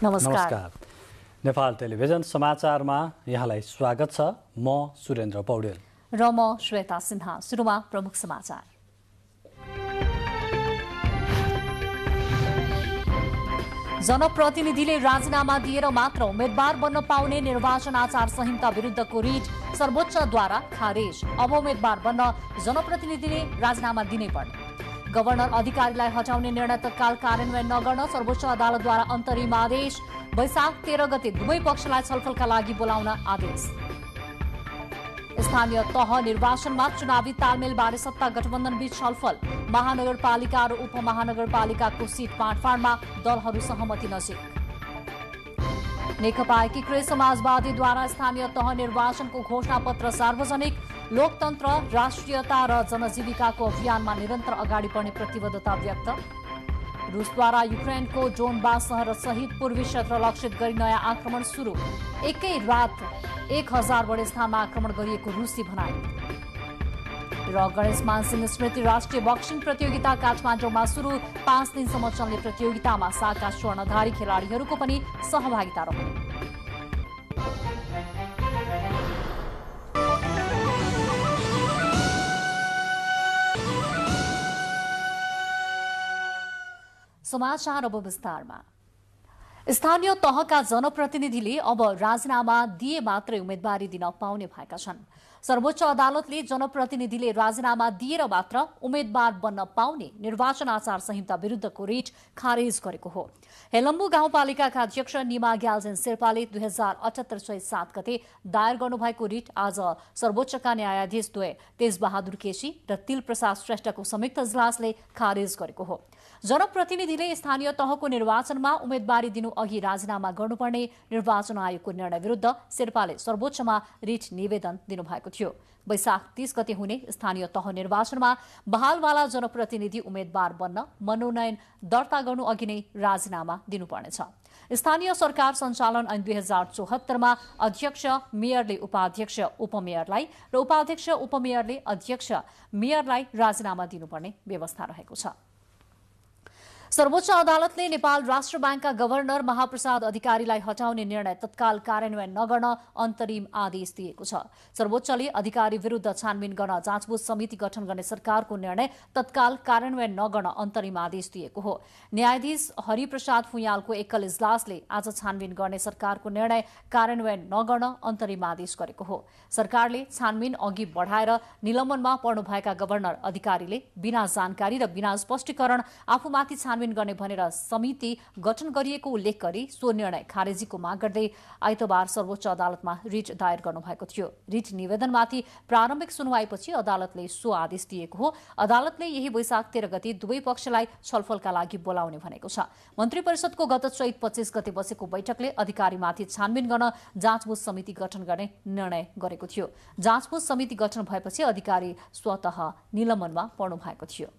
नमस्कार। नेपाल टेलिभिजन समाचारमा यहाँलाई स्वागत छ। म सुरेन्द्र पौडेल र म श्वेता सिन्हा। सुरुमा प्रमुख समाचार। जनप्रतिनिधिले राजीनामा दिएर मात्र उम्मेद्वार बन्न पाउने निर्वाचन आचार संहिता विरुद्धको रिट सर्वोच्चद्वारा खारेज। अब उम्मेद्वार बन्न जनप्रतिनिधिले राजीनामा दिनै पर्ने। गभर्नर अधिकारीलाई हटाउने निर्णय तत्काल कार्यान्वयन नगर्न सर्वोच्च अदालतद्वारा अन्तरिम आदेश। वैशाख 13 गते दुवै पक्षलाई छलफलका लागि बोलाउन आदेश। स्थानीय तह निर्वाचनमा चुनावी तालमेलबारे सत्ता गठबन्धन बीच छलफल। महानगरपालिका र उपमहानगरपालिकाको सिट बाँडफाँडमा दलहरू सहमति नजिक। नेकपा एकीकृत समाजवादीद्वारा स्थानीय तह निर्वाचनको घोषणापत्र सार्वजनिक। लोकतन्त्र, राष्ट्रियता र जनजीविकाको अभियानमा निरन्तर अगाडि बढ्ने प्रतिबद्धता व्यक्त। रुसद्वारा युक्रेनको डोनबास शहर सहित पूर्वी क्षेत्र लक्षित गरी नयाँ आक्रमण सुरु। एकै रात 1000 बढी स्थानमा आक्रमण गरिएको रुसी भनाई। र गणेश मानसिंह स्मृति राष्ट्रिय बक्सिङ प्रतियोगिता काठमाडौँमा सुरु। 5 दिनसम्म चल्ने प्रतियोगितामा साका स्वर्णधारी खेलाडीहरूको पनि सहभागिता रहने। समाचार अब विस्तारमा। स्थानीय तहका जनप्रतिनिधिले अब राजीनामा दिए मात्रै उम्मेदवारी दिन पाउने भएका छन्। सर्वोच्च अदालतले जनप्रतिनिधिले राजीनामा दिएर मात्र उम्मेद्वार बन्न पाउने निर्वाचन आचार संहिता विरुद्धको रिट खारेज गरेको हो। हेलम्बु गाउँपालिकाका अध्यक्ष निमा ग्याल्जेन शेर्पाले 2078 चैत 7 गते दायर गर्नुभएको रिट आज सर्वोच्चका न्यायाधीश द्वय तेजबहादुर केसी र तिल प्रसाद श्रेष्ठको संयुक्त इजलासले खारेज गरेको हो। जनप्रतिनिधिले स्थानीय तहको निर्वाचनमा उम्मेदवारी दिनु अघि राजीनामा गर्नुपर्ने निर्वाचन आयोगको निर्णय विरुद्ध शेर्पाले सर्वोच्चमा रिट निवेदन दिनुभएको थियो। वैशाख 30 गते हुने स्थानीय तह निर्वाचनमा बहालवाला जनप्रतिनिधि उम्मेद्वार बन्न मनोनयन दर्ता गर्नु अघि नै राजीनामा दिनुपर्नेछ। स्थानीय सरकार सञ्चालन ऐन 2074 मा अध्यक्ष मेयरले उपाध्यक्ष उपमेयरलाई र उपाध्यक्ष उपमेयरले अध्यक्ष मेयरलाई राजीनामा दिनुपर्ने व्यवस्था रहेको छ। सर्वोच्च अदालतले नेपाल राष्ट्र ब्याङ्कका गभर्नर महाप्रसाद अधिकारीलाई हटाउने निर्णय तत्काल कार्यान्वयन नगर्न अन्तरिम आदेश दिएको छ। सर्वोच्चले अधिकारी विरुद्ध छानबिन गर्न जाँचबुझ समिति गठन गर्ने सरकारको निर्णय तत्काल कार्यान्वयन नगर्न अन्तरिम आदेश दिएको हो। न्यायाधीश हरिप्रसाद फुयालको एकल इजलासले आज छानबिन गर्ने सरकारको निर्णय कार्यान्वयन नगर्न अन्तरिम आदेश गरेको हो। सरकारले छानबिन अघि बढाएर निलम्बनमा पर्नुभएका गभर्नर अधिकारीले बिना जानकारी र बिना स्पष्टीकरण आफूमाथि छानबिन गर्ने भनेर समिति गठन गरिएको उल्लेख गरी सो निर्णय खारेजीको माग गर्दै आइतबार सर्वोच्च अदालतमा रिट दायर गर्नुभएको थियो। रिट निवेदनमाथि प्रारम्भिक सुनवाईपछि अदालतले सो आदेश दिएको हो। अदालतले यही वैशाख 13 गते दुवै पक्षलाई छलफलका लागि बोलाउने भनेको छ। मन्त्री परिषदको गत चैत 25 गते बसेको बैठकले अधिकारीमाथि छानबिन गर्न जाँचबुझ समिति गठन गर्ने निर्णय गरेको थियो। जाँचबुझ समिति गठन भएपछि अधिकारी स्वतः निलम्बनमा पर्नु भएको थियो।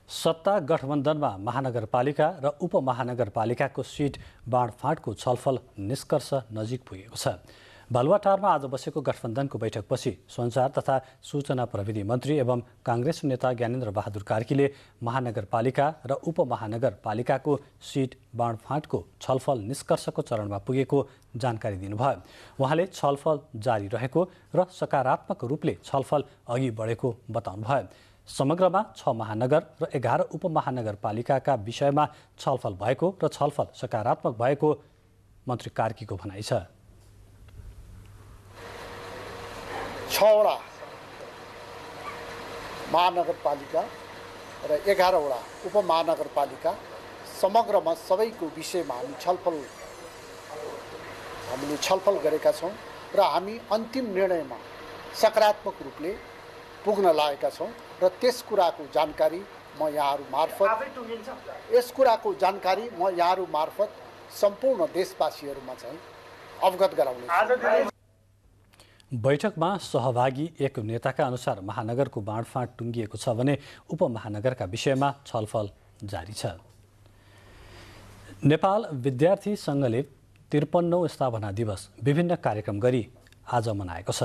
सत्ता गठबन्धनमा महानगरपालिका र उपमहानगरपालिकाको सिट बाँडफाँडको छलफल निष्कर्ष नजिक पुगेको छ। बालुवाटारमा आज बसेको गठबन्धनको बैठकपछि सञ्चार तथा सूचना प्रविधि मन्त्री एवं काङ्ग्रेस नेता ज्ञानेन्द्र बहादुर कार्कीले महानगरपालिका र उपमहानगरपालिकाको सिट बाँडफाँडको छलफल निष्कर्षको चरणमा पुगेको जानकारी दिनुभयो। उहाँले छलफल जारी रहेको र सकारात्मक रूपले छलफल अघि बढेको बताउनुभयो। समग्रमा 6 महानगर र 11 उपमहानगरपालिकाका विषयमा छलफल भएको र छलफल सकारात्मक भएको मन्त्री कार्कीको भनाइ छ। 6 वटा महानगरपालिका र 11 वटा उपमहानगरपालिका समग्रमा सबैको विषयमा हामीले छलफल गरेका छौँ र हामी अन्तिम निर्णयमा सकारात्मक रूपले पुग्न लागेका छौँ र यस कुराको जानकारी म यहाँहरू मार्फत सम्पूर्ण देशवासीहरूमा चाहिँ अवगत गराउनेछु। बैठकमा सहभागी एक नेताका अनुसार महानगरको बाँडफाँड टुङ्गिएको छ भने उपमहानगरका विषयमा छलफल जारी छ। नेपाल विद्यार्थी सङ्घले 53औं स्थापना दिवस विभिन्न कार्यक्रम गरी आज मनाएको छ।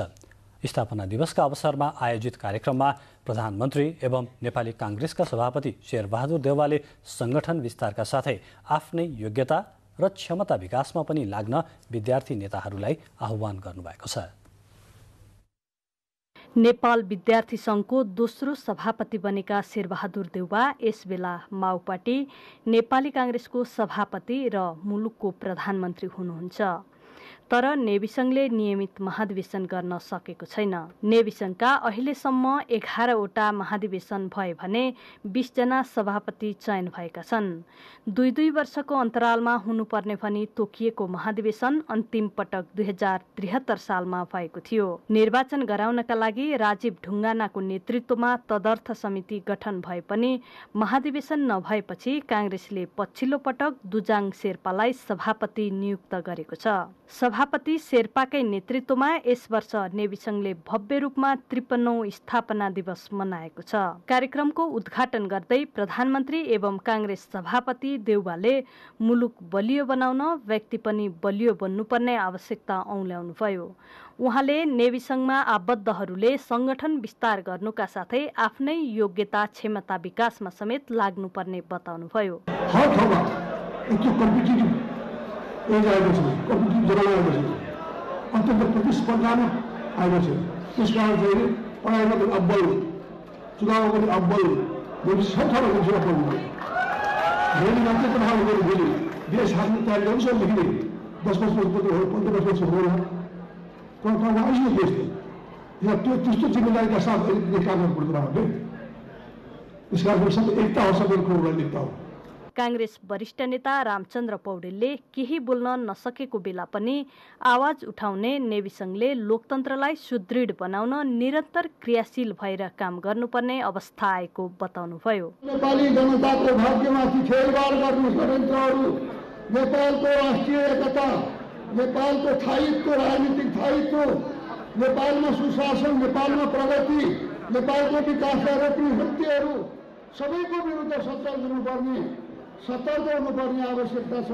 स्थापना दिवसका अवसरमा आयोजित कार्यक्रममा प्रधानमन्त्री एवं नेपाली काङ्ग्रेसका सभापति शेरबहादुर देउवाले संगठन विस्तारका साथै आफ्नै योग्यता र क्षमता विकासमा पनि लाग्न विद्यार्थी नेताहरूलाई आह्वान गर्नुभएको छ। नेपाल विद्यार्थी संघको दोस्रो सभापति बनेका शेरबहादुर देउवा यसबेला माओपाटी, नेपाली काङ्ग्रेसको सभापति र मुलुकको प्रधानमन्त्री हुनुहुन्छ। तर नेवी संघले नियमित महाधिवेशन गर्न सकेको छैन। नेवी संघका अहिलेसम्म 11वटा महाधिवेशन भए भने 20 जना सभापति चयन भएका छन्। 2-2 वर्षको अन्तरालमा हुनुपर्ने भनी तोकिएको महाधिवेशन अन्तिम पटक 2073 सालमा भएको थियो। निर्वाचन गराउनका लागि राजीव ढुङ्गानाको नेतृत्वमा तदर्थ समिति गठन भए पनि महाधिवेशन नभएपछि काङ्ग्रेसले पछिल्लो पटक दुजाङ शेर्पालाई सभापति नियुक्त गरेको छ। सभापति शेर्पाकै नेतृत्वमा यस वर्ष नेवी संघले भव्य रूपमा 53औं स्थापना दिवस मनाएको छ। कार्यक्रमको उद्घाटन गर्दै प्रधानमन्त्री एवं काङ्ग्रेस सभापति देउवाले मुलुक बलियो बनाउन व्यक्ति पनि बलियो बन्नुपर्ने आवश्यकता औल्याउनुभयो। उहाँले नेवी संघमा आबद्धहरूले संगठन विस्तार गर्नुका साथै आफ्नै योग्यता क्षमता विकासमा समेत लाग्नुपर्ने बताउनुभयो। अत्यन्त प्रतिस्पर्धामा आएको छ। त्यसकारण चाहिँ पढाइमा पनि अब्बल, चुनावमा पनि अब्बल, सब ठाउँमा पनि अब्बल हुनु। भोलि मान्छे त भाव गर्नु, भोलि देश हाल्ने तयारी गर्नु सक्छ कि 10 वर्षको हो, 15 वर्षको हो, कहाँ आइसक्यो देश त। यहाँ त्यो त्यस्तो जिम्मेदारीका साथ काम गर्नुपर्छ हामीले। त्यसकारण सबै एकता हो, सबै कुरोलाई एकता हो। काङ्ग्रेस वरिष्ठ नेता रामचन्द्र पौडेलले केही बोल्न नसकेको बेला पनि आवाज उठाउने नेवी संघले लोकतन्त्रलाई सुदृढ बनाउन निरन्तर क्रियाशील भएर काम गर्नुपर्ने अवस्था आएको बताउनुभयो। नेपाली जनताको भाग्यमाथि खेलवाड गर्ने षड्यन्त्रहरू, नेपालको राष्ट्रिय एकता, नेपालको स्थायित्व, राजनीतिक स्थायित्व, नेपालमा सुशासन, नेपालमा प्रगति, नेपालको विकासका रोक्ने शक्तिहरू सबैको विरुद्ध सचल हुनुपर्ने, सतर्क हुनुपर्ने आवश्यकता छ।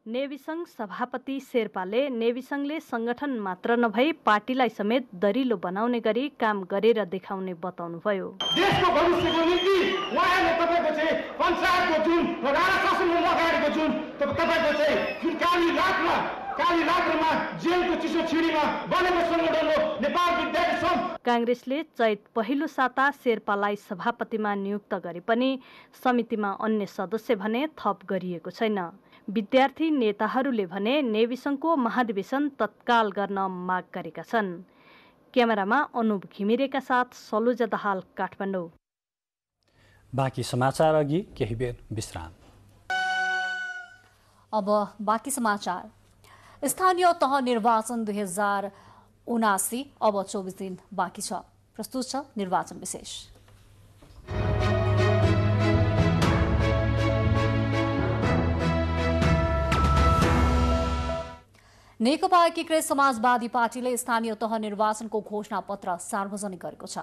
नेवी संघ सभापति शेर्पाले नेवी संघले संगठन मात्र नभई पार्टीलाई समेत दरिलो बनाउने गरी काम गरेर देखाउने बताउनुभयो। देशको भविष्यको निम्ति उहाँले तपाईको चाहिँ पञ्चायतको जुन र राणा शासनले लगाएको जुन तपाईको चाहिँ जुन काली लाकरमा जेलको चिसो छिडीमा बनेको संगठन हो नेपाल विद्यार्थी संघ। काङ्ग्रेसले चैत पहिलो साता शेर्पालाई सभापतिमा नियुक्त गरे पनि समितिमा अन्य सदस्य भने थप गरिएको छैन। विद्यार्थी नेताहरूले भने नेवी संघको महाधिवेशन तत्काल गर्न माग गरेका छन्। क्यामेरामा अनुप घिमिरेका साथ सलोजा दाहाल, काठमाडौँ। बाँकी समाचार अघि केही बेर विश्राम। अब बाँकी समाचार। स्थानीय तह निर्वाचन 2079 अब 24 दिन बाँकी छ। प्रस्तुत छ निर्वाचन विशेष। नेकपा एकीकृत समाजवादी पार्टीले स्थानीय तह निर्वाचनको घोषणा पत्र सार्वजनिक गरेको छ।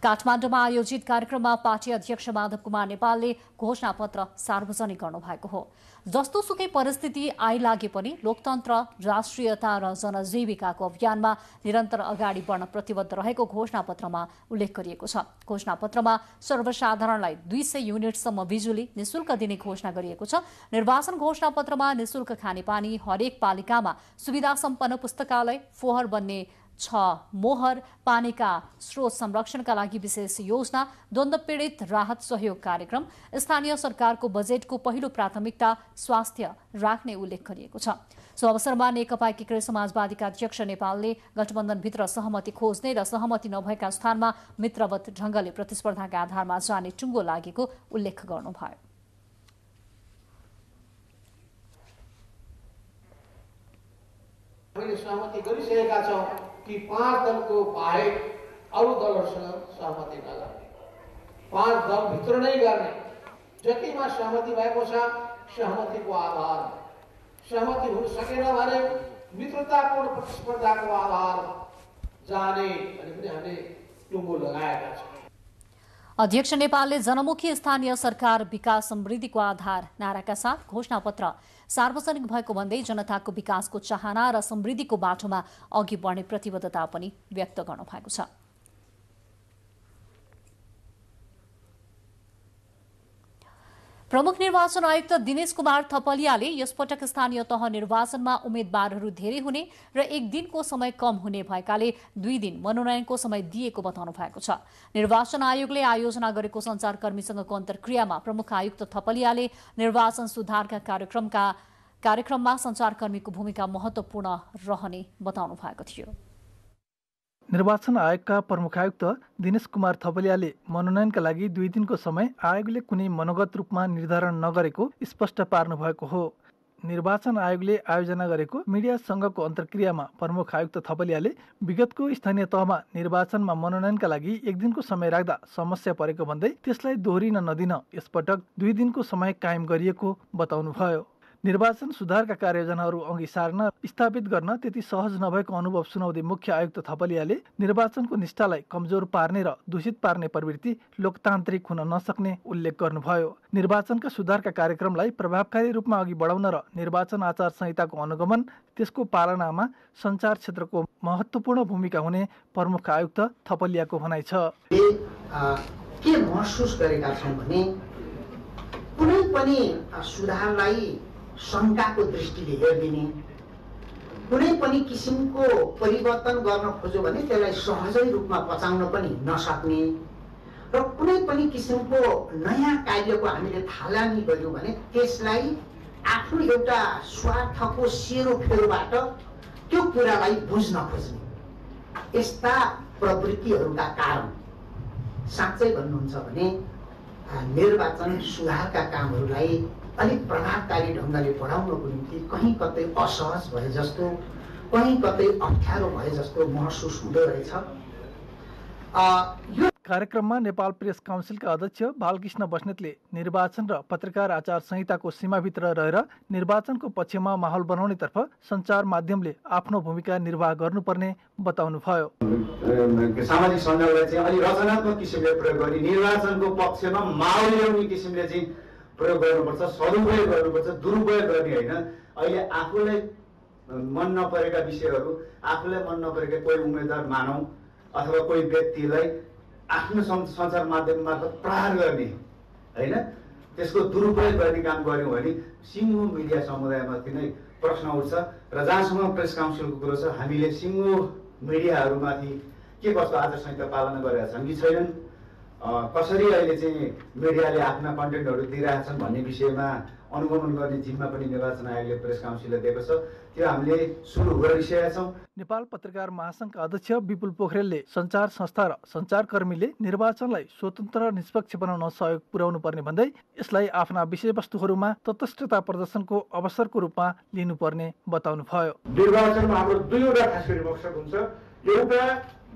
काठमाडौँमा आयोजित कार्यक्रममा पार्टी अध्यक्ष माधव कुमार नेपालले घोषणा पत्र सार्वजनिक गर्नुभएको हो। जस्तो सुकै परिस्थिति आइलागे पनि लोकतन्त्र, राष्ट्रियता र जनजीविकाको अभियानमा निरन्तर अगाडि बढ्न प्रतिबद्ध रहेको घोषणा पत्रमा उल्लेख गरिएको छ। घोषणा पत्रमा सर्वसाधारणलाई 200 युनिटसम्म बिजुली निशुल्क दिने घोषणा गरिएको छ। निर्वाचन घोषणा पत्रमा निशुल्क खानेपानी, हरेक पालिकामा सुविधा सम्पन्न पुस्तकालय, फोहोर बन्ने 6 मोहर, पानीका स्रोत संरक्षणका लागि विशेष योजना, द्वन्द्व पीडित राहत सहयोग कार्यक्रम, स्थानीय सरकारको बजेटको पहिलो प्राथमिकता स्वास्थ्य राख्ने उल्लेख गरिएको छ। सो अवसरमा नेकपा एकीकृत समाजवादीका अध्यक्ष नेपालले गठबन्धनभित्र सहमति खोज्ने र सहमति नभएका स्थानमा मित्रवत ढंगले प्रतिस्पर्धाका आधारमा जाने टुङ्गो लागेको उल्लेख गर्नुभयो। हामीले सहमति गरिसकेका छौं कि 5 दलको बाहेक अरू दलहरूसँग सहमति नगर्ने, 5 दल भित्र नै गर्ने। जतिमा सहमति भएको छ सहमतिको आधार, सहमति हुन सकेन भने मित्रतापूर्ण प्रतिस्पर्धाको आधार जाने भने पनि हामीले टुङ्गो लगाएका छौं। अध्यक्ष नेपालले जनमुखी स्थानीय सरकार विकास समृद्धिको आधार नाराका साथ घोषणापत्र सार्वजनिक भएको भन्दै जनताको विकासको चाहना र समृद्धिको बाटोमा अघि बढ्ने प्रतिबद्धता पनि व्यक्त गर्नु भएको छ। प्रमुख निर्वाचन आयुक्त दिनेश कुमार थपलियाले यसपटक स्थानीय तह निर्वाचनमा उम्मेद्वारहरू धेरै हुने र एक दिनको समय कम हुने भएकाले 2 दिन मनोनयनको समय दिएको बताउनु भएको छ। निर्वाचन आयोगले आयोजना गरेको सञ्चारकर्मीसँगको अन्तर्क्रियामा प्रमुख आयुक्त थपलियाले निर्वाचन सुधारका कार्यक्रममा सञ्चारकर्मीको भूमिका महत्वपूर्ण रहने बताउनु भएको थियो। निर्वाचन आयोगका प्रमुख आयुक्त दिनेश कुमार थपलियाले मनोनयनका लागि 2 दिनको समय आयोगले कुनै मनोगत रूपमा निर्धारण नगरेको स्पष्ट पार्नु भएको हो। निर्वाचन आयोगले आयोजना गरेको मिडिया संघको अन्तर्क्रियामा प्रमुख आयुक्त थपलियाले विगतको स्थानीय तहमा निर्वाचनमा मनोनयनका लागि 1 दिनको समय राख्दा समस्या परेको भन्दै त्यसलाई दोहोरिन नदिन यसपटक 2 दिनको समय कायम गरिएको बताउनुभयो। निर्वाचन सुधारका कार्ययोजनाहरू अघि सार्न स्थापित गर्न त्यति सहज नभएको अनुभव सुनाउँदै मुख्य आयुक्त थपलियाले निर्वाचनको निष्ठालाई कमजोर पार्ने र दूषित पार्ने प्रवृत्ति लोकतान्त्रिक हुन नसक्ने उल्लेख गर्नुभयो। निर्वाचनका सुधारका कार्यक्रमलाई प्रभावकारी रूपमा अघि बढाउन र निर्वाचन आचार संहिताको अनुगमन त्यसको पालनामा सञ्चार क्षेत्रको महत्त्वपूर्ण भूमिका हुने प्रमुख आयुक्त थपलियाको भनाइ छ। के महसुस गरेका छौं भने कुनै पनि सुधारलाई शङ्काको दृष्टिले हेर्दिने, कुनै पनि किसिमको परिवर्तन गर्न खोज्यो भने त्यसलाई सहजै रूपमा पचाउन पनि नसक्ने र कुनै पनि किसिमको नयाँ कार्यको हामीले थालनी गर्यौं भने त्यसलाई आफ्नो एउटा स्वार्थको सेरोफेरोबाट त्यो कुरालाई बुझ्न खोज्ने यस्ता प्रवृत्तिहरूका कारण साँच्चै भन्नुहुन्छ भने निर्वाचन सुधारका कामहरूलाई अलिक प्रभावकारी ढङ्गले बढाउनको निम्ति कहीँ कतै असहज भए जस्तो, कहीँ कतै अप्ठ्यारो भए जस्तो महसुस हुँदो रहेछ। कार्यक्रममा नेपाल प्रेस काउन्सिलका अध्यक्ष बालकृष्ण बस्नेतले निर्वाचन र पत्रकार आचार संहिताको सीमाभित्र रहेर निर्वाचनको पक्षमा माहौल बनाउनेतर्फ सञ्चार माध्यमले आफ्नो भूमिका निर्वाह गर्नुपर्ने बताउनुभयो। सामाजिक सञ्जाललाई चाहिँ अलि रचनात्मक किसिमले प्रयोग गरी निर्वाचनको पक्षमा माहौल ल्याउने किसिमले चाहिँ प्रयोग गर्नुपर्छ, सदुपयोग गर्नुपर्छ, दुरुपयोग गर्ने होइन। अहिले आफूलाई मन नपरेका विषयहरू, आफूलाई मन नपरेका कोही उम्मेदवार मानौँ अथवा कोही व्यक्तिलाई आफ्नो सञ्चार माध्यम मार्फत प्रहार गर्ने होइन, त्यसको दुरुपयोग गर्ने काम गर्यौँ भने सिङ्गो मिडिया समुदायमाथि नै प्रश्न उठ्छ। र जहाँसम्म प्रेस काउन्सिलको कुरो छ, हामीले सिङ्गो मिडियाहरूमाथि के कस्तो आचार संहिता पालना गरेका छन् कि छैनन्, कसरी अहिले चाहिँ मिडियाले आफ्ना कन्टेन्टहरू दिइरहेछन् भन्ने विषयमा अनुगमन गर्ने जिम्मा पनि निर्वाचन आयोगले प्रेस काउन्सिलले दिएको छ। त्यो हामीले सुरु गरिसकेका छौँ। नेपाल पत्रकार महासङ्घका अध्यक्ष विपुल पोखरेलले सञ्चार संस्था र सञ्चारकर्मीले निर्वाचनलाई स्वतन्त्र र निष्पक्ष बनाउन सहयोग पुर्याउनु पर्ने भन्दै यसलाई आफ्ना विषयवस्तुहरूमा तटस्थता प्रदर्शनको अवसरको रूपमा लिनुपर्ने बताउनुभयो। निर्वाचनमा हाम्रो दुईवटा खास गरी मकसद हुन्छ। एउटा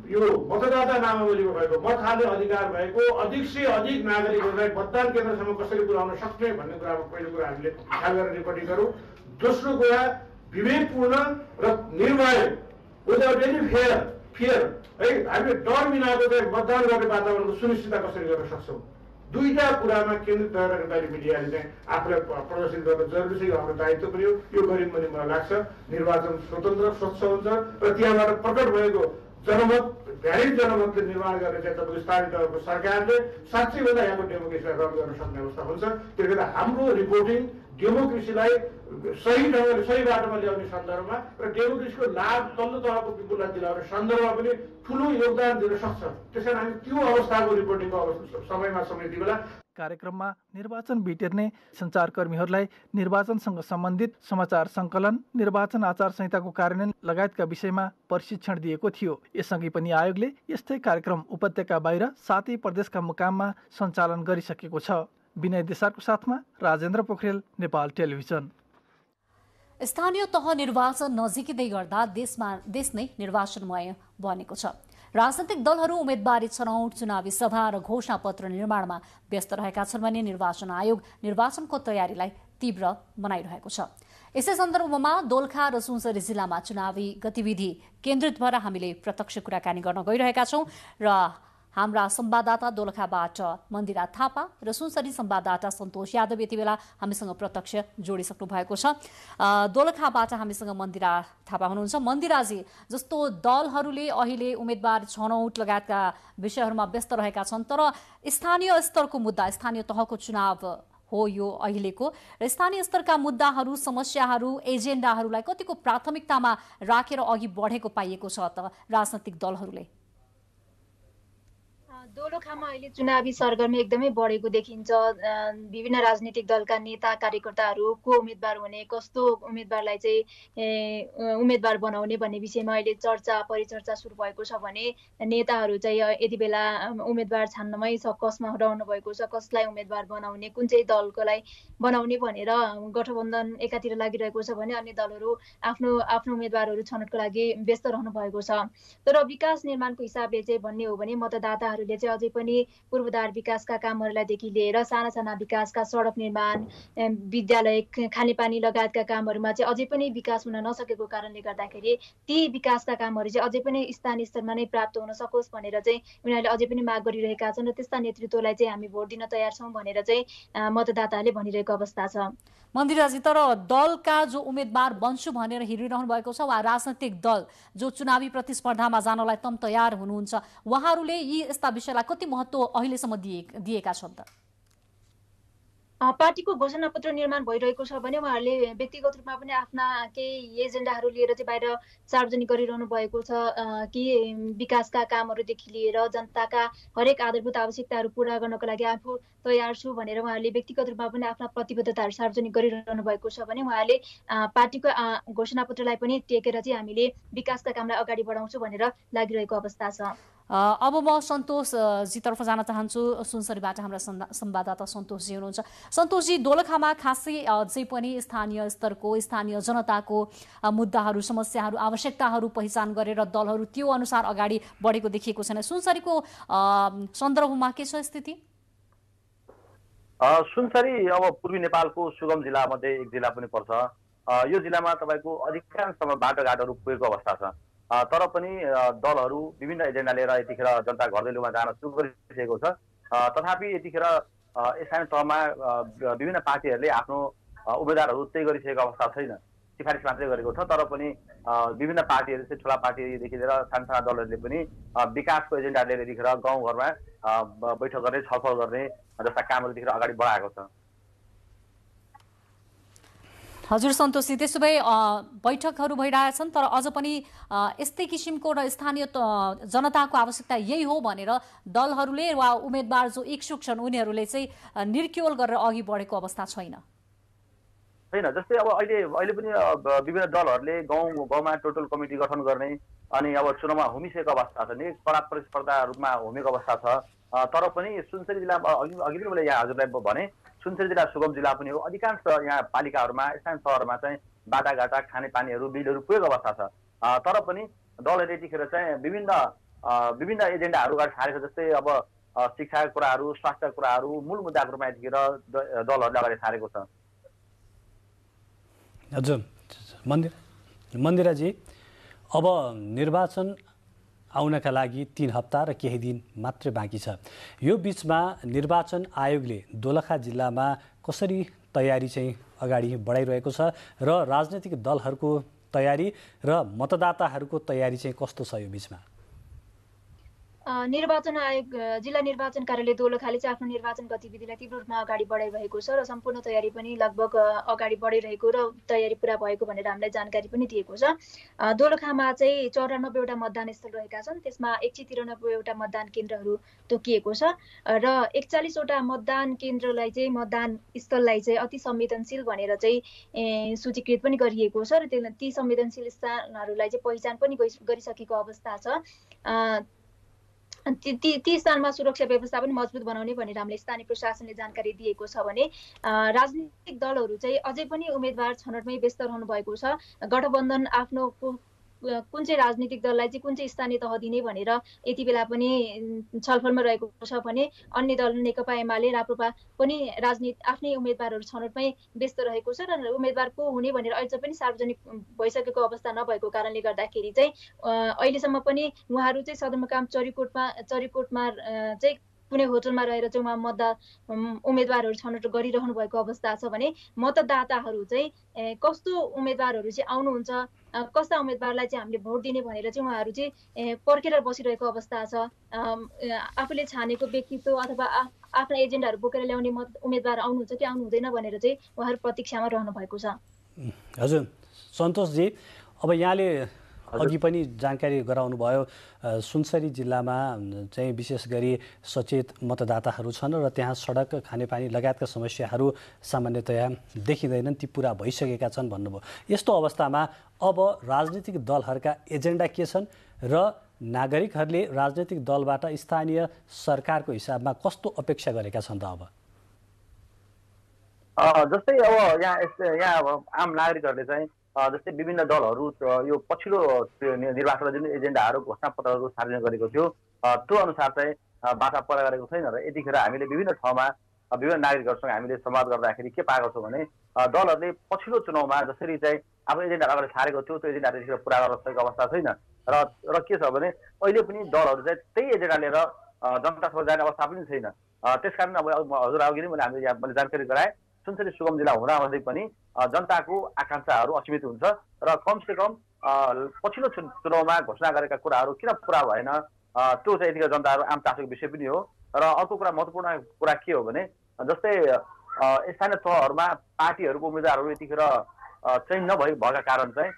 यो मतदाता नामावलीमा भएको मत हाल्ने अधिकार भएको अधिक से अधिक नागरिकहरूलाई मतदान केन्द्रसम्म कसरी पुर्याउन सक्ने भन्ने कुरामा पहिलो कुरा हामीले ख्याल गरेर रिपोर्टिङ गरौँ। दोस्रो कुरा विवेकपूर्ण र निर्भय विदाउट एनी फियर है, हामीले डर बिनाको चाहिँ मतदान गर्ने वातावरणको सुनिश्चितता कसरी गर्न सक्छौँ, दुईटा कुरामा केन्द्रित रहेर नेपाली मिडियाले चाहिँ आफूलाई प्रदर्शित गर्न जरुरी छ। यो हाम्रो दायित्व पनि हो। यो गरिम पनि मलाई लाग्छ निर्वाचन स्वतन्त्र स्वच्छ हुन्छ र त्यहाँबाट प्रकट भएको जनमत, भ्यालिड जनमतले निर्माण गर्ने चाहिँ तपाईँको स्थानीय तहको सरकारले साँच्चै भन्दा यहाँको डेमोक्रेसीलाई रद्द गर्न सक्ने अवस्था हुन्छ। त्यसले गर्दा हाम्रो रिपोर्टिङ डेमोक्रेसीलाई सही ढङ्गले सही बाटोमा ल्याउने सन्दर्भमा र डेमोक्रेसीको लाभ तल्लो तहको पिपुललाई दिलाउने सन्दर्भमा पनि ठुलो योगदान दिन सक्छ। त्यसैले हामी त्यो अवस्थाको रिपोर्टिङको समयमा समेति बेला कार्यक्रममा निर्वाचन भेटेर्ने सञ्चारकर्मीहरूलाई निर्वाचनसँग सम्बन्धित समाचार सङ्कलन, निर्वाचन आचार संहिताको कार्यान्वयन लगायतका विषयमा प्रशिक्षण दिएको थियो। यसअघि पनि आयोगले यस्तै कार्यक्रम उपत्यका बाहिर 7 प्रदेशका मुकाममा सञ्चालन गरिसकेको छ। विनय देसारको साथमा राजेन्द्र पोखरेल, नेपाल टेलिभिजन। स्थानीय तह निर्वाचन नजिकै गर्दा देश नै निर्वाचनमय बनेको छ। राजनैतिक दलहरू उम्मेदवारी छनौट, चुनावी सभा र घोषणापत्र निर्माणमा व्यस्त रहेका छन् भने निर्वाचन आयोग निर्वाचनको तयारीलाई तीव्र बनाइरहेको छ। यसै सन्दर्भमा दोलखा र सुनसरी जिल्लामा चुनावी गतिविधि केन्द्रित भएर हामीले प्रत्यक्ष कुराकानी गर्न गइरहेका छौँ र हाम्रा संवाददाता दोलखाबाट मन्दिरा थापा र सुनसरी संवाददाता सन्तोष यादव यति बेला हामीसँग प्रत्यक्ष जोडिसक्नु भएको छ। दोलखाबाट हामीसँग मन्दिरा थापा हुनुहुन्छ। मन्दिराजी, जस्तो दलहरूले अहिले उम्मेदवार छनौट लगायतका विषयहरूमा व्यस्त रहेका छन्, तर स्थानीय स्तरको मुद्दा, स्थानीय तहको चुनाव हो यो अहिलेको, र स्थानीय स्तरका मुद्दाहरू, समस्याहरू, एजेन्डाहरूलाई कतिको प्राथमिकतामा राखेर अघि बढेको पाइएको छ त राजनैतिक दलहरूले? दोलखामा अहिले चुनावी सरगर्मी एकदमै बढेको देखिन्छ। विभिन्न राजनीतिक दलका नेता कार्यकर्ताहरू को उम्मेदवार हुने, कस्तो उम्मेदवारलाई चाहिँ उम्मेदवार बनाउने भन्ने विषयमा अहिले चर्चा परिचर्चा सुरु भएको छ भने नेताहरू चाहिँ यति बेला उम्मेदवार छान्नमै सकसमा रहनु भएको छ। कसलाई उम्मेदवार बनाउने, कुन चाहिँ दलकोलाई बनाउने भनेर गठबन्धन एकातिर लागिरहेको छ भने अन्य दलहरू आफ्नो आफ्नो उम्मेदवारहरू छनौटको लागि व्यस्त रहनु भएको छ। तर विकास निर्माणको हिसाबले चाहिँ भन्ने हो भने मतदाताहरूले चाहिँ अझै पनि पूर्वाधार विकासका कामहरूलाईदेखि लिएर साना साना विकासका सडक निर्माण, विद्यालय, खानेपानी लगायतका कामहरूमा चाहिँ अझै पनि विकास हुन नसकेको कारणले गर्दाखेरि ती विकासका कामहरू चाहिँ अझै पनि स्थानीय स्तरमा नै प्राप्त हुन सकोस् भनेर चाहिँ उनीहरूले अझै पनि माग गरिरहेका छन् र त्यस्ता नेतृत्वलाई चाहिँ हामी भोट दिन तयार छौँ भनेर चाहिँ मतदाताहरूले भनिरहेको अवस्था छ। मन्दिराजी, तर दलका जो उम्मेदवार बन्छु भनेर हिँडिरहनु भएको छ वा राजनैतिक दल जो चुनावी प्रतिस्पर्धामा जानलाई तम तयार हुनुहुन्छ, उहाँहरूले यी यस्ता विषयलाई कति महत्त्व अहिलेसम्म दिएका छन् त? पार्टीको घोषणापत्र निर्माण भइरहेको छ भने उहाँहरूले व्यक्तिगत रूपमा पनि आफ्ना केही एजेन्डाहरू लिएर चाहिँ बाहिर सार्वजनिक गरिरहनु भएको छ कि विकासका कामहरूदेखि लिएर जनताका हरेक आधारभूत आवश्यकताहरू पूरा गर्नको लागि आफू तयार छु भनेर उहाँहरूले व्यक्तिगत रूपमा पनि आफ्ना प्रतिबद्धताहरू सार्वजनिक गरिरहनु भएको छ भने उहाँहरूले पार्टीको घोषणापत्रलाई पनि टेकेर चाहिँ हामीले विकासका कामलाई अगाडि बढाउँछु भनेर लागिरहेको अवस्था छ। अब म सन्तोषजीतर्फ जान चाहन्छु। सुनसरीबाट हाम्रा संवाददाता सन्तोषजी हुनुहुन्छ। सन्तोषजी, दोलखामा खासै अझै पनि स्थानीय स्तरको, स्थानीय जनताको मुद्दाहरू, समस्याहरू, आवश्यकताहरू पहिचान गरेर दलहरू त्यो अनुसार अगाडि बढेको देखिएको छैन। सुनसरीको सन्दर्भमा के छ स्थिति? सुनसरी अब पूर्वी नेपालको सुगम जिल्लामध्ये एक जिल्ला पनि पर्छ। यो जिल्लामा तपाईँको अधिकांश बाटोघाटहरू पुगेको अवस्था छ, तर पनि दलहरू विभिन्न एजेन्डा लिएर यतिखेर जनता घर दैलोमा जान सुरु गरिसकेको छ। तथापि यतिखेर स्थानीय तहमा विभिन्न पार्टीहरूले आफ्नो उम्मेदवारहरू तय गरिसकेको अवस्था छैन, सिफारिस मात्रै गरेको छ। तर पनि विभिन्न पार्टीहरू चाहिँ ठुला पार्टीदेखि लिएर साना साना दलहरूले पनि विकासको एजेन्डा लिएर यतिखेर गाउँघरमा बैठक गर्ने, छलफल गर्ने जस्ता कामहरू यतिखेर अगाडि बढाएको छ। हजुर सन्तोषजी, त्यसो भए बैठकहरू भइरहेछन्, तर अझ पनि यस्तै किसिमको र स्थानीय जनताको आवश्यकता यही हो भनेर दलहरूले वा उम्मेदवार जो इच्छुक छन् उनीहरूले चाहिँ निर्क्योल गरेर अघि बढेको अवस्था छैन? छैन। जस्तै अब अहिले पनि विभिन्न दलहरूले गाउँमा टोटल कमिटी गठन गर्ने अनि अब चुनावमा हुमिसकेको अवस्था छ, नि कडा प्रतिस्पर्धा रूपमा हुमेको अवस्था छ। तर पनि सुनसरी जिल्लामा अघि पनि मैले यहाँ हजुरलाई भने सुनसरी जिल्ला सुगम जिल्ला पनि हो। अधिकांश यहाँ पालिकाहरूमा, स्थानीय सहरमा चाहिँ बाटाघाटा, खानेपानीहरू, बिलहरू पुगेको अवस्था छ। तर पनि दलहरूले यतिखेर चाहिँ विभिन्न एजेन्डाहरू अगाडि सारेको, जस्तै अब शिक्षाका कुराहरू, स्वास्थ्यका कुराहरू, मूल मुद्दाको रूपमा यतिखेर दलहरूले अगाडि सारेको छ। हजुर मन्दिराजी, अब निर्वाचन आउनका लागि 3 हप्ता र केही दिन मात्रै बाँकी छ। यो बीचमा निर्वाचन आयोगले दोलखा जिल्लामा कसरी तयारी चाहिँ अगाडि बढाइरहेको छ र राजनैतिक दलहरूको तयारी र मतदाताहरूको तयारी चाहिँ कस्तो छ यो बीचमा? निर्वाचन आयोग जिल्ला निर्वाचन कार्यालय दोलखाले चाहिँ आफ्नो निर्वाचन गतिविधिलाई तीव्र रूपमा अगाडि बढाइरहेको छ र सम्पूर्ण तयारी पनि लगभग अगाडि बढिरहेको र तयारी पुरा भएको भनेर हामीलाई जानकारी पनि दिएको छ। दोलखामा चाहिँ 94वटा मतदान स्थल रहेका छन्, त्यसमा 193वटा मतदान केन्द्रहरू तोकिएको छ र 41वटा मतदान केन्द्रलाई चाहिँ मतदान स्थललाई चाहिँ अति संवेदनशील भनेर चाहिँ सूचीकृत पनि गरिएको छ र ती संवेदनशील स्थानहरूलाई चाहिँ पहिचान पनि गरिसकेको अवस्था छ। ती स्थानमा सुरक्षा व्यवस्था पनि मजबुत बनाउने भनेर हामीले स्थानीय प्रशासनले जानकारी दिएको छ भने राजनीतिक दलहरू चाहिँ अझै पनि उम्मेदवार छनौटमै व्यस्त रहनु भएको छ। गठबन्धन आफ्नो कुन चाहिँ राजनीतिक दललाई चाहिँ कुन चाहिँ स्थानीय तह दिने भनेर यति बेला पनि छलफलमा रहेको छ भने अन्य दल नेकपा एमाले राप्रपा पनि आफ्नै उम्मेदवारहरू छनौटमै व्यस्त रहेको छ र उम्मेदवार को हुने भनेर अहिले पनि सार्वजनिक भइसकेको अवस्था नभएको कारणले गर्दाखेरि चाहिँ अहिलेसम्म पनि उहाँहरू चाहिँ सदरमुकाम चरीकोटमा चाहिँ कुनै होटलमा रहेर चाहिँ उहाँ उम्मेदवारहरू छनौट गरिरहनु भएको अवस्था छ भने मतदाताहरू चाहिँ कस्तो उम्मेदवारहरू चाहिँ आउनुहुन्छ, कस्ता उम्मेदवारलाई चाहिँ हामीले भोट दिने भनेर चाहिँ उहाँहरू चाहिँ पर्खेर बसिरहेको अवस्था छ। आफूले छानेको व्यक्तित्व अथवा आफ्ना एजेन्डाहरू बोकेर ल्याउने उम्मेदवार आउनुहुन्छ कि आउनु हुँदैन भनेर चाहिँ उहाँहरू प्रतीक्षामा रहनु भएको छ। हजुर सन्तोषजी, अब यहाँले अघि पनि जानकारी गराउनु भयो सुनसरी जिल्लामा चाहिँ विशेष गरी सचेत मतदाताहरू छन् र त्यहाँ सडक, खानेपानी लगायतका समस्याहरू सामान्यतया देखिँदैनन्, ती पुरा भइसकेका छन् भन्नुभयो। यस्तो अवस्थामा अब राजनीतिक दलहरूका एजेन्डा के छन् र नागरिकहरूले राजनीतिक दलबाट स्थानीय सरकारको हिसाबमा कस्तो अपेक्षा गरेका छन् त? अब जस्तै अब यहाँ आम नागरिकहरूले चाहिँ जस्तै विभिन्न दलहरू यो पछिल्लो निर्वाचन जुन एजेन्डाहरू घोषणापत्रहरू सार्वजनिक गरेको थियो त्यो अनुसार चाहिँ बाटा परा गरेको छैन र यतिखेर हामीले विभिन्न ठाउँमा विभिन्न नागरिकहरूसँग हामीले संवाद गर्दाखेरि के पाएको छौँ भने दलहरूले पछिल्लो चुनावमा जसरी चाहिँ आफ्नो एजेन्डा अगाडि सारेको थियो त्यो एजेन्डा यतिखेर पुरा गर्न सकेको अवस्था छैन र के छ भने अहिले पनि दलहरू चाहिँ त्यही एजेन्डा लिएर जनतासम्म जाने अवस्था पनि छैन। त्यसकारण अब हजुर अघि नै मैले मैले जानकारी गराएँ, सुनसरी सुगम जिल्ला हुँदाहुँदै पनि जनताको आकाङ्क्षाहरू असीमित हुन्छ र कमसेकम पछिल्लो चुनावमा घोषणा गरेका कुराहरू किन पुरा भएन त्यो चाहिँ यतिखेर जनताहरू आम चासोको विषय पनि हो। र अर्को कुरा महत्त्वपूर्ण कुरा के हो भने जस्तै स्थानीय तहहरूमा पार्टीहरूको उम्मेदवारहरू यतिखेर चाहिँ भएका कारण चाहिँ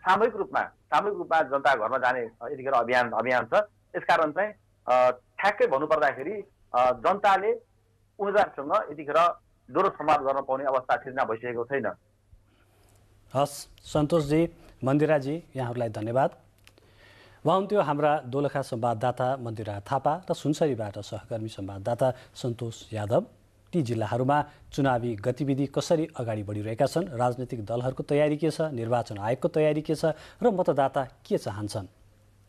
सामूहिक रूपमा जनता घरमा जाने यतिखेर अभियान छ। यसकारण चाहिँ ठ्याक्कै भन्नुपर्दाखेरि जनताले उम्मेदवारसँग यतिखेर दोहोरो संवाद गर्न पाउने अवस्था सिर्जना भइसकेको छैन। हस् सन्तोषजी, मन्दिराजी, यहाँहरूलाई धन्यवाद। उहाँ हुन्थ्यो हाम्रा दोलखा संवाददाता मन्दिरा थापा र सुनसरीबाट सहकर्मी संवाददाता सन्तोष यादव। ती जिल्लाहरूमा चुनावी गतिविधि कसरी अगाडि बढिरहेका छन्, राजनीतिक दलहरूको तयारी के छ, निर्वाचन आयोगको तयारी के छ र मतदाता के चाहन्छन्,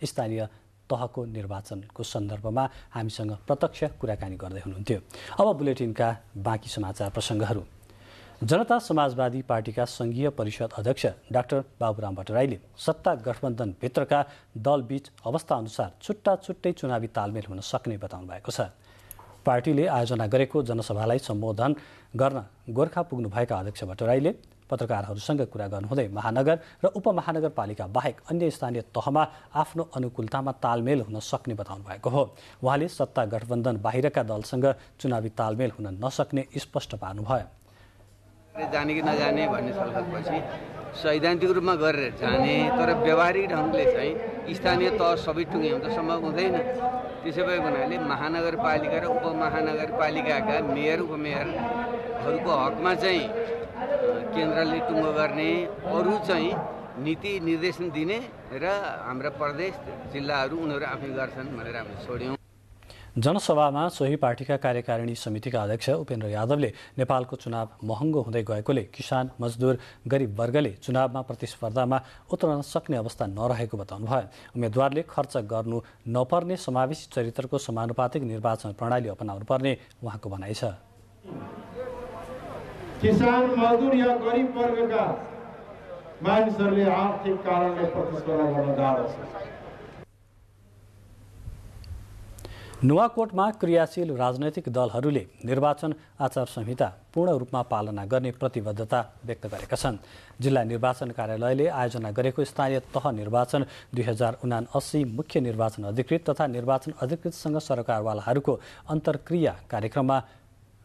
स्थानीय तहको निर्वाचनको सन्दर्भमा हामीसँग प्रत्यक्ष कुराकानी गर्दै हुनुहुन्थ्यो। अब बुलेटिनका बाँकी समाचार प्रसङ्गहरू। जनता समाजवादी पार्टीका संघीय परिषद अध्यक्ष डाक्टर बाबुराम भट्टराईले सत्ता गठबन्धनभित्रका दलबीच अवस्था अनुसार छुट्टा छुट्टै चुनावी तालमेल हुन सक्ने बताउनु भएको छ। पार्टीले आयोजना गरेको जनसभालाई सम्बोधन गर्न गोर्खा पुग्नुभएका अध्यक्ष भट्टराईले पत्रकारहरूसँग कुरा गर्नुहुँदै महानगर र उपमहानगरपालिका बाहेक अन्य स्थानीय तहमा आफ्नो अनुकूलतामा तालमेल हुन सक्ने बताउनु भएको हो। उहाँले सत्ता गठबन्धन बाहिरका दलसँग चुनावी तालमेल हुन नसक्ने स्पष्ट पार्नुभयो। जाने कि नजाने भन्ने छलफलपछि सैद्धान्तिक रूपमा गरेर जाने, तर व्यवहारिक ढङ्गले चाहिँ स्थानीय तह सबै टुङ्गे हुन्छ सम्भव हुँदैन। त्यसो भएको हुनाले महानगरपालिका र उपमहानगरपालिकाका मेयर उपमेयरहरूको हकमा चाहिँ केन्द्रले टुङ्गो गर्ने, अरू चाहिँ नीति निर्देशन दिने र हाम्रा प्रदेश जिल्लाहरू उनीहरू आफै गर्छन् भनेर हामीले छोड्यौँ। जनसभामा सोही पार्टीका कार्यकारिणी समितिका अध्यक्ष उपेन्द्र यादवले नेपालको चुनाव महँगो हुँदै गएकोले किसान, मजदुर, गरिब वर्गले चुनावमा प्रतिस्पर्धामा उत्रन सक्ने अवस्था नरहेको बताउनुभयो। उम्मेद्वारले खर्च गर्नु नपर्ने समावेशी चरित्रको समानुपातिक निर्वाचन प्रणाली अपनाउनु पर्ने उहाँको भनाइ छ। किसान, मजदुर या गरिब वर्गका मानिसहरूले आर्थिक कारणले प्रतिस्पर्धा गर्न गाह्रो छ। नुवाकोटमा क्रियाशील राजनैतिक दलहरूले निर्वाचन आचार संहिता पूर्ण रूपमा पालना गर्ने प्रतिबद्धता व्यक्त गरेका छन्। जिल्ला निर्वाचन कार्यालयले आयोजना गरेको स्थानीय तह निर्वाचन 2079 मुख्य निर्वाचन अधिकृत तथा निर्वाचन अधिकृतसँग सरकारवालाहरूको अन्तर्क्रिया कार्यक्रममा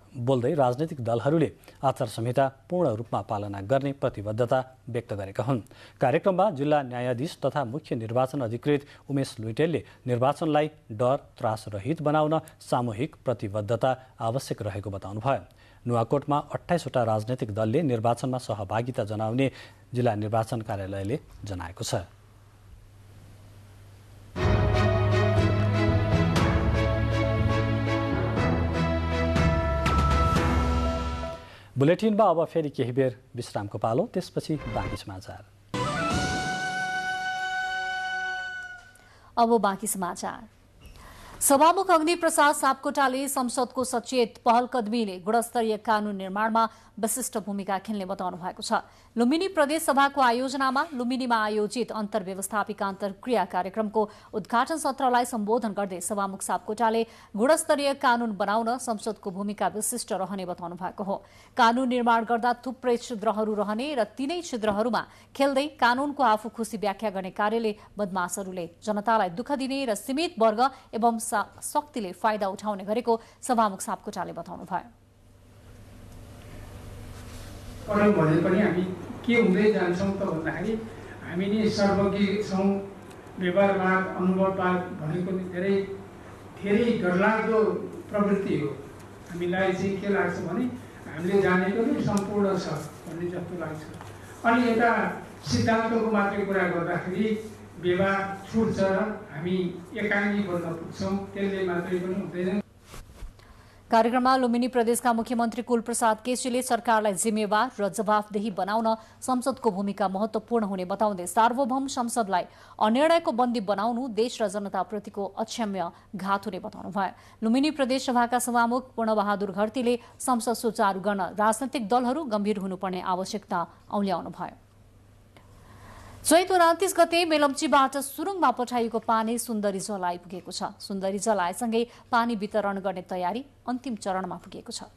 बोल्दै राजनैतिक दलहरूले आचार संहिता पूर्ण रूपमा पालना गर्ने प्रतिबद्धता व्यक्त गरेका हुन्। कार्यक्रममा जिल्ला न्यायाधीश तथा मुख्य निर्वाचन अधिकृत उमेश लुइटेलले निर्वाचनलाई डर त्रास रहित बनाउन सामूहिक प्रतिबद्धता आवश्यक रहेको बताउनुभयो। नुवाकोटमा 28 वटा राजनैतिक दलले निर्वाचनमा सहभागिता जनाउने जिल्ला निर्वाचन कार्यालयले जनाएको छ। बुलेटिनमा अब फेरि केही बेर विश्रामको पालो, त्यसपछि बाँकी समाचार। अब बाँकी समाचार। सभामुख अग्निप्रसाद सापकोटाले संसदको सचेत पहलकदमीले गुणस्तरीय कानून निर्माणमा विशिष्ट भूमिका खेल्ने बताउनु भएको छ। लुम्बिनी प्रदेश सभाको आयोजनामा लुम्बिनीमा आयोजित अन्तर्व्यवस्थापिका अन्तर्क्रिया कार्यक्रमको उद्घाटन सत्रलाई सम्बोधन गर्दै सभामुख सापकोटाले गुणस्तरीय कानून बनाउन संसदको भूमिका विशिष्ट रहने बताउनु भएको हो। कानून निर्माण गर्दा थुप्रै छिद्रहरू रहने र तिनै छिद्रहरूमा खेल्दै कानूनको आफू खुसी व्याख्या गर्ने कार्यले बदमाशहरूले जनतालाई दुःख दिने र सीमित वर्ग एवं शक्तिले फाइदा उठाउने गरेको सभामुख सापकोटाले बताउनुभयो। भने पनि हामी के हुँदै जान्छौँ त भन्दाखेरि हामी नै सर्वज्ञ छौँ, व्यवहारवाद अनुभववाद भनेको धेरै धेरै डरलाग्दो प्रवृत्ति हो। हामीलाई चाहिँ के लाग्छ भने हामीले जानेको नै सम्पूर्ण छ भन्ने जस्तो लाग्छ। अनि एउटा सिद्धान्तको मात्रै कुरा गर्दाखेरि व्यवहार छुट्छ र हामी एकाङ्गी बन्न पुग्छौँ, त्यसले मात्रै पनि हुँदैन। कार्यक्रममा लुम्बिनी प्रदेशका मुख्यमन्त्री कुलप्रसाद केसीले सरकारलाई जिम्मेवार र जवाफदेही बनाउन संसदको भूमिका महत्वपूर्ण हुने बताउँदै सार्वभौम संसदलाई अनिर्णयको बन्दी बनाउनु देश र जनताप्रतिको अक्षम्य घात हुने बताउनुभयो। लुम्बिनी प्रदेश सभाका सभामुख पूर्णबहादुर घरतीले संसद सुचारू गर्न राजनैतिक दलहरू गम्भीर हुनुपर्ने आवश्यकता औल्याउनुभयो। चैत 29 गते मेलम्चीबाट सुरुङमा पठाइएको पानी सुन्दरी जल आइपुगेको छ। सुन्दरी जल आएसँगै पानी वितरण गर्ने तयारी अन्तिम चरणमा पुगेको छ।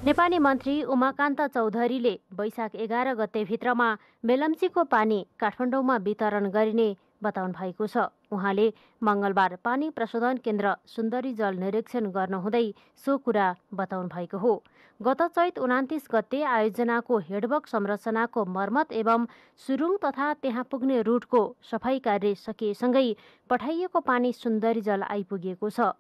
नेपाली मन्त्री उमाकान्त चौधरीले वैशाख 11 गते भित्रमा मेलम्चीको पानी काठमाडौँमा वितरण गरिने बताउनु भएको छ। उहाँले मंगलबार पानी प्रशोधन केन्द्र सुन्दरी जल निरीक्षण गर्नुहुँदै सो कुरा बताउनु भएको हो। गत चैत 29 गते आयोजनाको हेडवर्क संरचनाको मर्मत एवं सुरुङ तथा त्यहाँ पुग्ने रुटको सफाई कार्य सकिएसँगै पठाइएको पानी सुन्दरी जल आइपुगेको छ।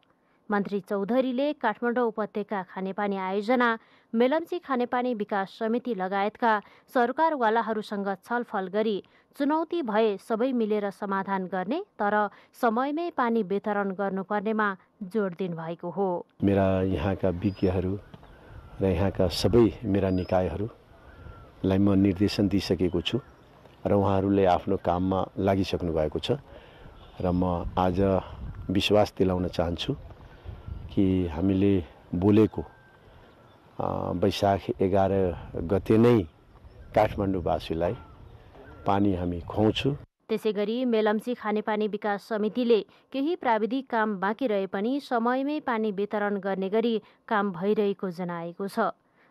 मन्त्री चौधरीले काठमाडौँ उपत्यका खानेपानी आयोजना, मेलम्ची खानेपानी विकास समिति लगायतका सरकारवालाहरूसँग छलफल गरी चुनौती भए सबै मिलेर समाधान गर्ने तर समयमै पानी वितरण गर्नुपर्नेमा जोड दिनुभएको हो। मेरा यहाँका विज्ञहरू र यहाँका सबै मेरा निकायहरूलाई म निर्देशन दिइसकेको छु र उहाँहरूले आफ्नो काममा लागिसक्नु भएको छ र म आज विश्वास दिलाउन चाहन्छु कि हामीले बोलेको वैशाख 11 गते नै काठमाडौँवासीलाई पानी हामी खुवाउँछु। त्यसैगरी मेलम्ची खानेपानी विकास समितिले केही प्राविधिक काम बाँकी रहे पनि समयमै पानी वितरण गर्ने गरी काम भइरहेको जनाएको छ।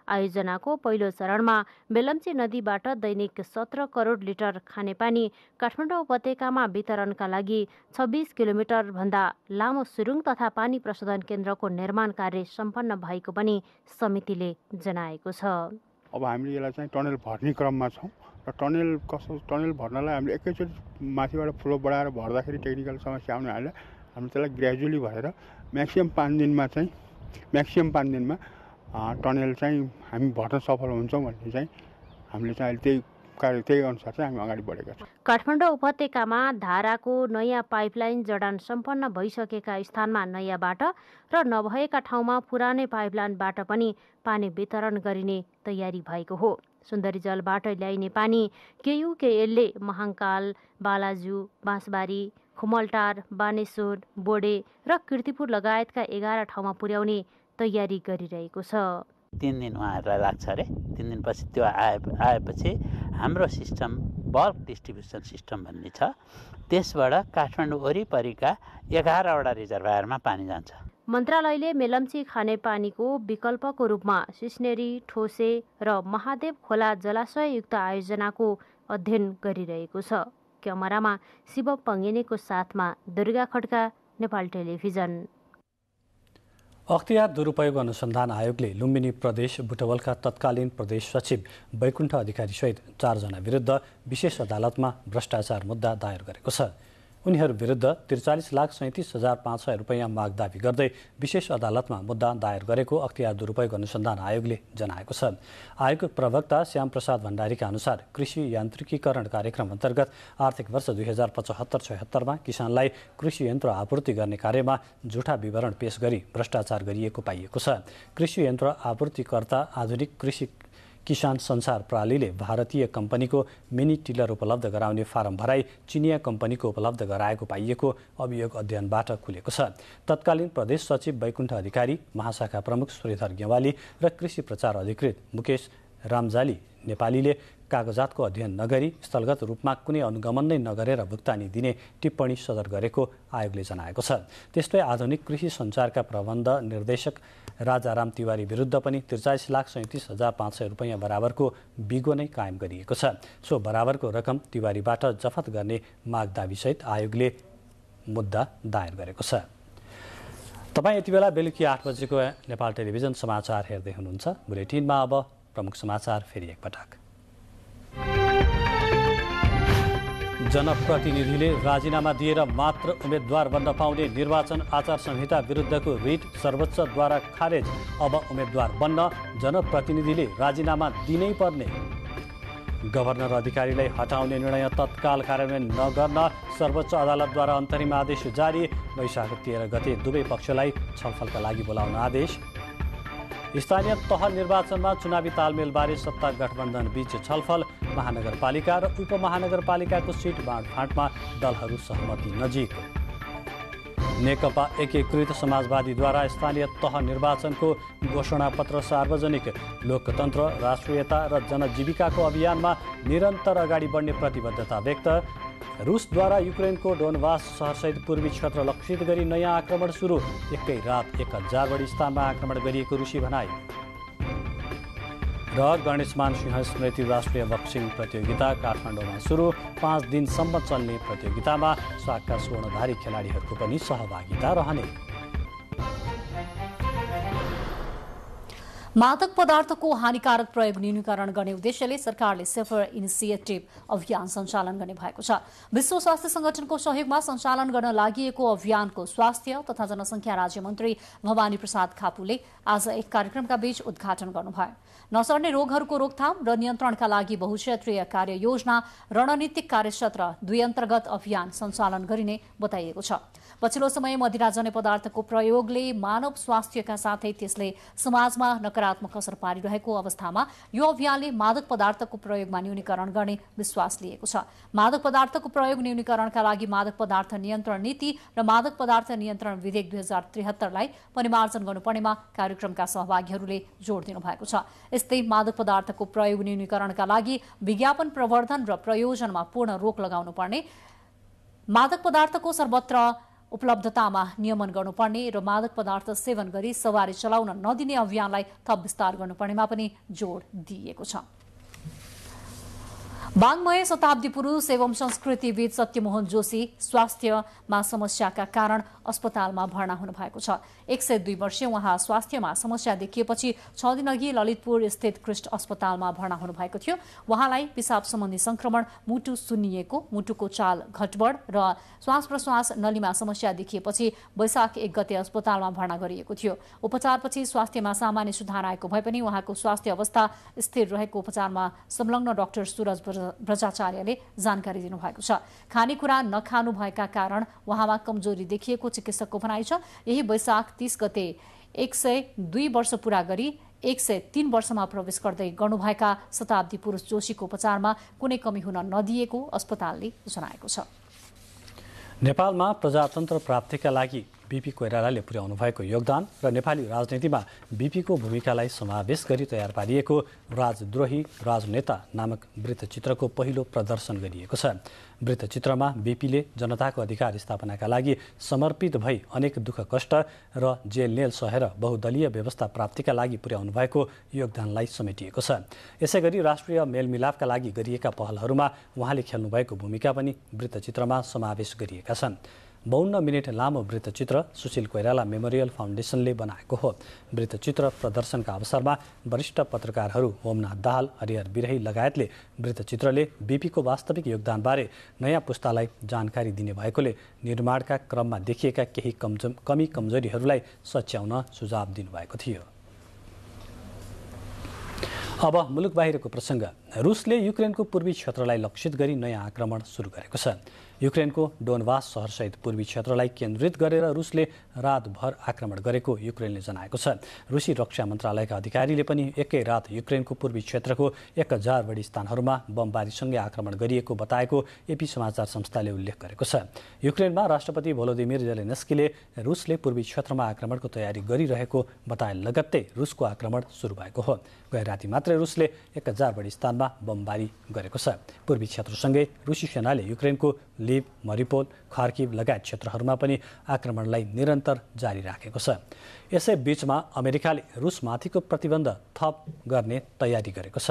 आयोजनाको पहिलो चरणमा मेलम्ची नदीबाट दैनिक 17 करोड लिटर खानेपानी काठमाडौँ उपत्यकामा वितरणका लागि 26 किलोमिटर भन्दा लामो सुरुङ तथा पानी प्रशोधन केन्द्रको निर्माण कार्य सम्पन्न भएको पनि समितिले जनाएको छ। अब हामीले यसलाई चाहिँ टनल भर्ने क्रममा छौँ र टनल भर्नलाई हामीले एकैचोटि माथिबाट फ्लो बढाएर भर्दाखेरि टेक्निकल समस्या आउने हालेर हामीले त्यसलाई ग्रेजुअली भएर म्याक्सिमम 5 दिनमा टनल चाहिँ हामी भर्न सफल हुन्छौँ भन्ने चाहिँ हामीले चाहिँ अहिले त्यही अनुसार चाहिँ हामी अगाडि बढेका छौँ। काठमाडौँ उपत्यकामा धाराको नयाँ पाइपलाइन जडान सम्पन्न भइसकेका स्थानमा नयाँ बाटो र नभएका ठाउँमा पुरानै पाइपलाइनबाट पनि पानी वितरण गरिने तयारी भएको हो। सुन्दरी जलबाट ल्याइने पानी केयुकेएलले महाङ्काल, बालाजु, बाँसबारी, खुमलटार, बानेश्वर, बोडे र कीर्तिपुर लगायतका 11 ठाउँमा पुर्याउने तयारी गरिरहेको छ। 3 दिन उहाँहरूलाई लाग्छ अरे। 3 दिनपछि त्यो आएपछि हाम्रो सिस्टम बल्क डिस्ट्रिब्युसन सिस्टम भन्ने छ। त्यसबाट काठमाडौँ वरिपरिका 11वटा रिजर्भयरमा पानी जान्छ। मन्त्रालयले मेलम्ची खानेपानीको विकल्पको रूपमा सिस्नेरी, ठोसे र महादेव खोला जलाशययुक्त आयोजनाको अध्ययन गरिरहेको छ। क्यामेरामा शिव पङ्गेनेको साथमा दुर्गा खड्का, नेपाल टेलिभिजन। अख्तियार दुरुपयोग अनुसन्धान आयोगले लुम्बिनी प्रदेश बुटवलका तत्कालीन प्रदेश सचिव वैकुण्ठ अधिकारी सहित 4 जना विरुद्ध विशेष अदालतमा भ्रष्टाचार मुद्दा दायर गरेको छ। उनीहरू विरुद्ध 43,37,500 रुपैयाँ माग दावी गर्दै विशेष अदालतमा मुद्दा दायर गरेको अख्तियार दुरुपयोग अनुसन्धान आयोगले जनाएको छ। आयोगको प्रवक्ता श्याम प्रसाद भण्डारीका अनुसार कृषि यान्त्रिकीकरण कार्यक्रम अन्तर्गत आर्थिक वर्ष 2075-76मा किसानलाई कृषि यन्त्र आपूर्ति गर्ने कार्यमा झुटा विवरण पेश गरी भ्रष्टाचार गरिएको पाइएको छ। कृषि यन्त्र आपूर्तिकर्ता आधुनिक कृषि किसान संसार प्रणालीले भारतीय कम्पनीको मिनी टिलर उपलब्ध गराउने फारम भराई चिनिया कम्पनीको उपलब्ध गराएको पाइएको अभियोग अध्ययनबाट खुलेको छ। तत्कालीन प्रदेश सचिव वैकुण्ठ अधिकारी, महाशाखा प्रमुख श्रीधर गेवाली र कृषि प्रचार अधिकृत मुकेश रामजाली नेपालीले कागजातको अध्ययन नगरी स्थलगत रूपमा कुनै अनुगमन नै नगरेर भुक्तानी दिने टिप्पणी सदर गरेको आयोगले जनाएको छ। त्यस्तै आधुनिक कृषि सञ्चारका प्रबन्ध निर्देशक राजाराम तिवारी विरुद्ध पनि 43,37,500 रुपैयाँ बराबरको बिगो नै कायम गरिएको छ। सो बराबरको रकम तिवारीबाट जफत गर्ने माग दाबीसहित आयोगले मुद्दा दायर गरेको छ। तपाईँ यति बेला बेलुकी 8 बजेको नेपाल टेलिभिजन समाचार हेर्दै हुनुहुन्छ। बुलेटिनमा अब प्रमुख समाचार फेरि एकपटक। जनप्रतिनिधिले राजीनामा दिएर मात्र उम्मेद्वार बन्न पाउने निर्वाचन आचार संहिता विरुद्धको रिट सर्वोच्चद्वारा खारेज। अब उम्मेद्वार बन्न जनप्रतिनिधिले राजीनामा दिनै पर्ने। गभर्नर अधिकारीलाई हटाउने निर्णय तत्काल कार्यान्वयन नगर्न सर्वोच्च अदालतद्वारा अन्तरिम आदेश जारी। वैशाख 13 गते दुवै पक्षलाई छलफलका लागि बोलाउन आदेश। स्थानीय तह निर्वाचनमा चुनावी तालमेलबारे सत्ता गठबन्धन बीच छलफल। महानगरपालिका र उपमहानगरपालिकाको सिट बाँडफाँडमा दलहरू सहमति नजिक। नेकपा एकीकृत समाजवादीद्वारा स्थानीय तह निर्वाचनको घोषणापत्र सार्वजनिक। लोकतन्त्र, राष्ट्रियता र जनजीविकाको अभियानमा निरन्तर अगाडि बढ्ने प्रतिबद्धता व्यक्त। रुसद्वारा युक्रेनको डोनबास सहरसहित पूर्वी क्षेत्र लक्षित गरी नयाँ आक्रमण सुरु। एकै रात 1000 बढी स्थानमा आक्रमण गरिएको रुसी भनाई। र गणेशमान सिंह स्मृति राष्ट्रिय बक्सिङ प्रतियोगिता काठमाडौँमा सुरु। 5 दिनसम्म चल्ने प्रतियोगितामा स्वाकका स्वर्णधारी खेलाडीहरूको पनि सहभागिता रहने। मादक पदार्थको हानिकारक प्रयोग न्यूनीकरण गर्ने उद्देश्यले सरकारले सेफर इनिसिएटिभ अभियान सञ्चालन गर्ने भएको छ। विश्व स्वास्थ्य संगठनको सहयोगमा सञ्चालन गर्न लागि अभियानको स्वास्थ्य तथा जनसङ्ख्या राज्य मन्त्री भवानी प्रसाद खापुले आज एक कार्यक्रमका बीच उद्घाटन गर्नुभयो। नसर्ने रोगहरूको रोकथाम र नियन्त्रणका लागि बहुक्षेत्रीय कार्ययोजना रणनीतिक कार्यक्षेत्र 2 अन्तर्गत अभियान सञ्चालन गरिने बताइएको छ। पछिल्लो समय मदिराजन्य पदार्थको प्रयोगले मानव स्वास्थ्यका साथै त्यसले समाजमा नकारात्मक असर पारिरहेको अवस्थामा यो अभियानले मादक पदार्थको प्रयोगमा न्यूनीकरण गर्ने विश्वास लिएको छ। मादक पदार्थको प्रयोग न्यूनीकरणका लागि मादक पदार्थ नियन्त्रण नीति र मादक पदार्थ नियन्त्रण विधेयक 2073 लाई परिमार्जन गर्नुपर्नेमा कार्यक्रमका सहभागीहरूले जोड दिनुभएको छ। यस्तै मादक पदार्थको प्रयोग न्यूनीकरणका लागि विज्ञापन प्रवर्धन र प्रयोजनमा पूर्ण रोक लगाउनु पर्ने, मादक पदार्थको सर्वत्र उपलब्धतामा नियमन गर्नुपर्ने र मादक पदार्थ सेवन गरी सवारी चलाउन नदिने अभियानलाई थप विस्तार गर्नुपर्नेमा पनि जोड दिइएको छ। वाङ्मय शताब्दी पुरुष एवं संस्कृतिविद सत्यमोहन जोशी स्वास्थ्यमा समस्याका कारण अस्पतालमा भर्ना हुनुभएको छ। 102 वर्षीय उहाँ स्वास्थ्यमा समस्या देखिएपछि 6 दिन अघि ललितपुर स्थित कृष्ण अस्पतालमा भर्ना हुनुभएको थियो। उहाँलाई पिसाब सम्बन्धी संक्रमण, मुटु सुन्निएको, मुटुको चाल घटबड र श्वास प्रश्वास नलीमा समस्या देखिएपछि वैशाख 1 गते अस्पतालमा भर्ना गरिएको थियो। उपचारपछि स्वास्थ्यमा सामान्य सुधार आएको भए पनि उहाँको स्वास्थ्य अवस्था स्थिर रहेको उपचारमा संलग्न डाक्टर सुरज भ्रजाचार्यले जानकारी दिनुभएको छ। खानेकुरा नखानु भएका कारण उहाँमा कमजोरी देखिएको चिकित्सकको भनाइ छ। यही वैशाख 30 गते 102 वर्ष पूरा गरी 103 वर्षमा प्रवेश गर्दै गर्नुभएका शताब्दी पुरुष जोशीको उपचारमा कुनै कमी हुन नदिएको अस्पतालले जनाएको छ। नेपालमा प्रजातन्त्र प्राप्तिका लागि बीपी कोइरालाले पुर्याउनु भएको योगदान र नेपाली राजनीतिमा बीपीको भूमिकालाई समावेश गरी तयार पारिएको राजद्रोही राजनेता नामक वृत्तचित्रको पहिलो प्रदर्शन गरिएको छ। वृत्तचित्रमा बीपीले जनताको अधिकार स्थापनाका लागि समर्पित भई अनेक दुःख कष्ट र जेलनेल सहेर बहुदलीय व्यवस्था प्राप्तिका लागि पुर्याउनु भएको योगदानलाई समेटिएको छ। यसैगरी राष्ट्रिय मेलमिलापका लागि गरिएका पहलहरूमा उहाँले खेल्नुभएको भूमिका पनि वृत्तचित्रमा समावेश गरिएका छन्। 52 मिनेट लामो वृत्तचित्र सुशील कोइराला मेमोरियल फाउन्डेसनले बनाएको हो। वृत्तचित्र प्रदर्शनका अवसरमा वरिष्ठ पत्रकारहरू होमनाथ दाहाल, हरिहर बिरही लगायतले वृत्तचित्रले बीपीको वास्तविक योगदानबारे नयाँ पुस्तालाई जानकारी दिने भएकोले निर्माणका क्रममा देखिएका केही कमी कमजोरीहरूलाई सच्याउन सुझाव दिनुभएको थियो। अब मुलुक बाहिरको प्रसङ्ग। रुसले युक्रेनको पूर्वी क्षेत्रलाई लक्षित गरी नयाँ आक्रमण सुरु गरेको छ। युक्रेनको डोनबास सहरसहित पूर्वी क्षेत्रलाई केन्द्रित गरेर रुसले रातभर आक्रमण गरेको युक्रेनले जनाएको छ। रुसी रक्षा मन्त्रालयका अधिकारीले पनि एकै रात युक्रेनको पूर्वी क्षेत्रको 1000 बढी स्थानहरूमा बमबारीसँगै आक्रमण गरिएको बताएको एपी समाचार संस्थाले उल्लेख गरेको छ। युक्रेनमा राष्ट्रपति भोलोदिमिर जेलेन्स्कीले रुसले पूर्वी क्षेत्रमा आक्रमणको तयारी गरिरहेको बताए लगत्तै रुसको आक्रमण सुरु भएको हो। गए राति मात्रै रुसले 1000 बढी स्थानमा बमबारी गरेको छ। पूर्वी क्षेत्रसँगै रुसी सेनाले युक्रेनको लिभ, मरिपोल, खार्किभ लगायत क्षेत्रहरूमा पनि आक्रमणलाई निरन्तर जारी राखेको छ। यसै बीचमा अमेरिकाले रुसमाथिको प्रतिबन्ध थप गर्ने तयारी गरेको छ।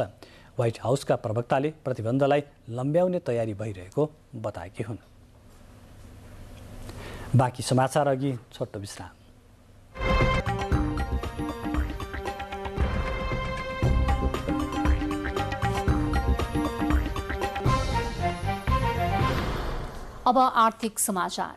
व्हाइट हाउसका प्रवक्ताले प्रतिबन्धलाई लम्ब्याउने तयारी भइरहेको बताएकी हुन्। बाँकी समाचार अघि छोटो विश्राम। अब आर्थिक समाचार।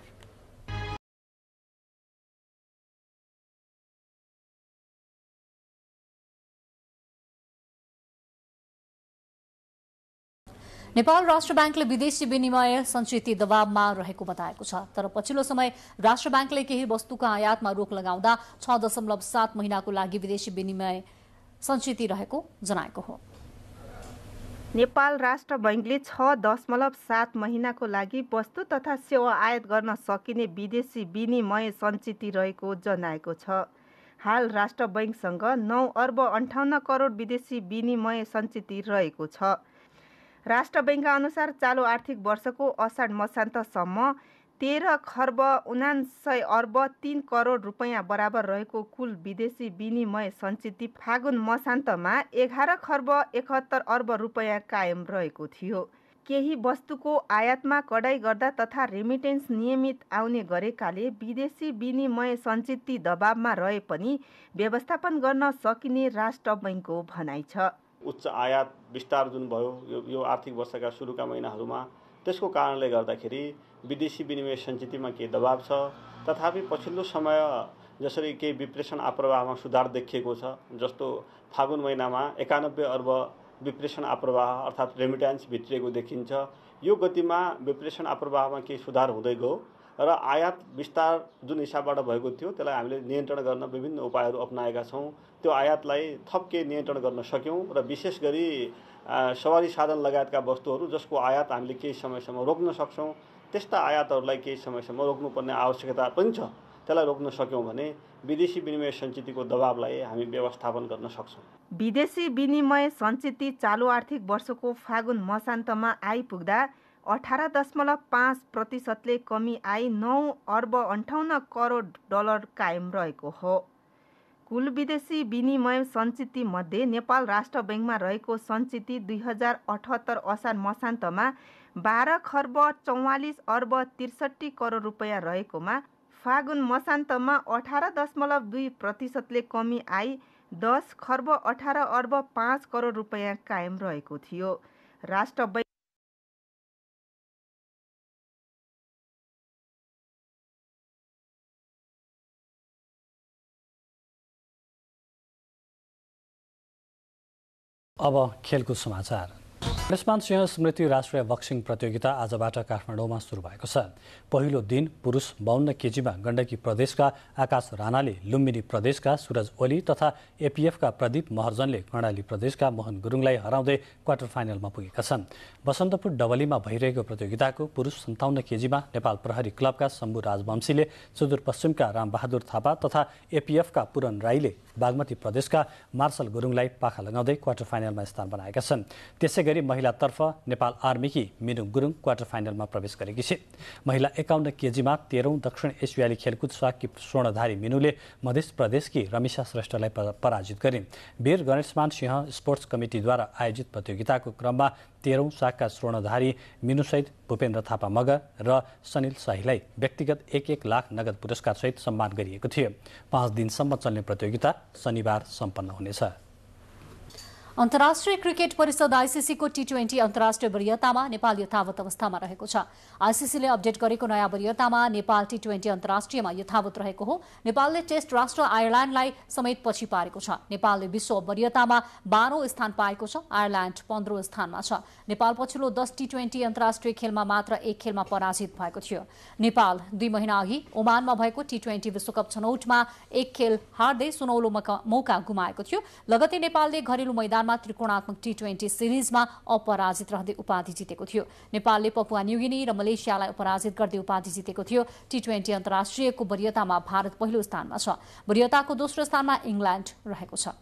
नेपाल राष्ट्र ब्याङ्कले विदेशी विनिमय सञ्चित दबावमा रहेको बताएको छ। तर पछिल्लो समय राष्ट्र ब्याङ्कले केही वस्तुको आयातमा रोक लगाउँदा 6.7 महिनाको लागि विदेशी विनिमय सञ्चित रहेको जनाएको हो। नेपाल राष्ट्र बैंकले 6.7 महिनाको लागि वस्तु तथा सेवा आयात गर्न सकिने विदेशी विनिमय सञ्चित रहेको जनाएको छ। हाल राष्ट्र बैंकसँग 9 अर्ब 58 करोड विदेशी विनिमय सञ्चित रहेको छ। राष्ट्र बैंकका अनुसार चालु आर्थिक वर्षको असाढ मसान्तसम्म 13 खर्ब 79 अर्ब 3 करोड रुपैयाँ बराबर रहेको कुल विदेशी विनिमय सञ्चित फागुन मसान्तमा 11 खर्ब 71 अर्ब रुपैयाँ कायम रहेको थियो। केही वस्तुको आयातमा कडाई गर्दा तथा रेमिटेन्स नियमित आउने गरेकाले विदेशी विनिमय सञ्चित दबावमा रहे पनि व्यवस्थापन गर्न सकिने राष्ट्र बैंकको भनाइ छ। उच्च आयात विस्तार जुन भयो यो आर्थिक वर्षका सुरुका महिनाहरूमा, त्यसको कारणले गर्दाखेरि विदेशी विनिमय सञ्चितमा केही दबाव छ। तथापि पछिल्लो समय जसरी केही विप्रेषण आप्रवाहमा सुधार देखिएको छ, जस्तो फागुन महिनामा 91 अर्ब विप्रेषण आप्रवाह अर्थात् रेमिट्यान्स भित्रिएको देखिन्छ। यो गतिमा विप्रेषण आप्रवाहमा केही सुधार हुँदै गयो र आयात विस्तार जुन हिसाबबाट भएको थियो त्यसलाई हामीले नियन्त्रण गर्न विभिन्न उपायहरू अपनाएका छौँ। त्यो आयातलाई थप केही नियन्त्रण गर्न सक्यौँ र विशेष गरी सवारी साधन लगायतका वस्तुहरू जसको आयात हामीले केही समयसम्म रोक्न सक्छौँ, त्यस्ता आयातहरूलाई केही समयसम्म रोक्नुपर्ने आवश्यकता पनि छ। त्यसलाई रोक्न सक्यौँ भने विदेशी विनिमय सञ्चितको दबावलाई हामी व्यवस्थापन गर्न सक्छौँ। विदेशी विनिमय सञ्चित चालु आर्थिक वर्षको फागुन मसान्तमा आइपुग्दा 18.5% कमी आई 9 अर्ब 58 करोड डलर कायम रहेको हो। कुल विदेशी विनिमय सञ्चित मध्ये नेपाल राष्ट्र बैंकमा रहेको सञ्चित 2078 असार मसान्तमा 12 खर्ब 44 अर्ब 63 करोड रुपैयाँ रहेकोमा फागुन मसान्तमा 18.2% कमी आई 10 खर्ब 18 अर्ब 5 करोड रुपैयाँ कायम रहेको थियो। राष्ट्र बैंक अब खेलकुद समाचार। गणेशमान सिंह स्मृति राष्ट्रिय बक्सिङ प्रतियोगिता आजबाट काठमाडौँमा सुरु भएको छ। पहिलो दिन पुरुष 52 केजीमा गण्डकी प्रदेशका आकाश राणाले लुम्बिनी प्रदेशका सूरज ओली तथा एपीएफका प्रदीप महर्जनले कर्णाली प्रदेशका मोहन गुरुङलाई हराउँदै क्वार्टर फाइनलमा पुगेका छन्। बसन्तपुर डबलीमा भइरहेको प्रतियोगिताको पुरुष 57 केजीमा नेपाल प्रहरी क्लबका शम्भु राजवंशीले सुदूरपश्चिमका रामबहादुर थापा तथा एपीएफका पूरन राईले बागमती प्रदेशका मार्शल गुरुङलाई पाखा लगाउँदै क्वार्टर फाइनलमा स्थान बनाएका छन्। त्यसैगरी महिलातर्फ नेपाल आर्मीकी मिनु गुरुङ क्वार्टर फाइनलमा प्रवेश गरेकी छे। महिला 51 केजीमा 13औं दक्षिण एसियाली खेलकुद स्वाकी स्वर्णधारी मिनुले मध्य प्रदेशकी रमिशा श्रेष्ठलाई पराजित गरिन्। वीर गणेशमान सिंह स्पोर्ट्स कमिटीद्वारा आयोजित प्रतियोगिताको क्रममा 13औं शाखा स्वर्णधारी मिनुसहित भूपेन्द्र थापा मगर र सनिल शाहीलाई व्यक्तिगत 1-1 लाख नगद पुरस्कारसहित सम्मान गरिएको थियो। 5 दिनसम्म चल्ने प्रतियोगिता शनिबार सम्पन्न हुनेछ। अन्तर्राष्ट्रिय क्रिकेट परिषद आईसीसी को टी20 अन्तर्राष्ट्रिय वरियतामा नेपाल यथावत अवस्थामा रहेको छ। आईसीसीले अपडेट गरेको नयाँ वरियतामा नेपाल टी20 अन्तर्राष्ट्रियमा यथावत रहेको हो। नेपालले टेस्ट राष्ट्र आयरल्यान्डलाई समेत पछि पारेको छ। नेपालले विश्व वरियतामा 12औं स्थान पाएको छ। आयरल्यान्ड 15औं स्थानमा छ। नेपाल पछिल्लो 10 टी20 अन्तर्राष्ट्रिय खेलमा मात्र एक खेलमा पराजित भएको थियो। नेपाल 2 महिना अघि ओमानमा भएको टी20 विश्वकप छनौटमा एक खेल हार्दै सुनौलो मौका गुमाएको थियो। लगतै नेपालले घरेलु मैदानमा त्रिकोणात्मक टी20 सिरिजमा अपराजित रहँदै उपाधि जितेको थियो। नेपालले पपुवा न्युगिनी र मलेसियालाई अपराजित गर्दै उपाधि जितेको थियो। टी20 अन्तर्राष्ट्रियको वरियतामा भारत पहिलो स्थानमा छ। वरियताको दोस्रो स्थानमा इङ्ल्यान्ड रहेको छ।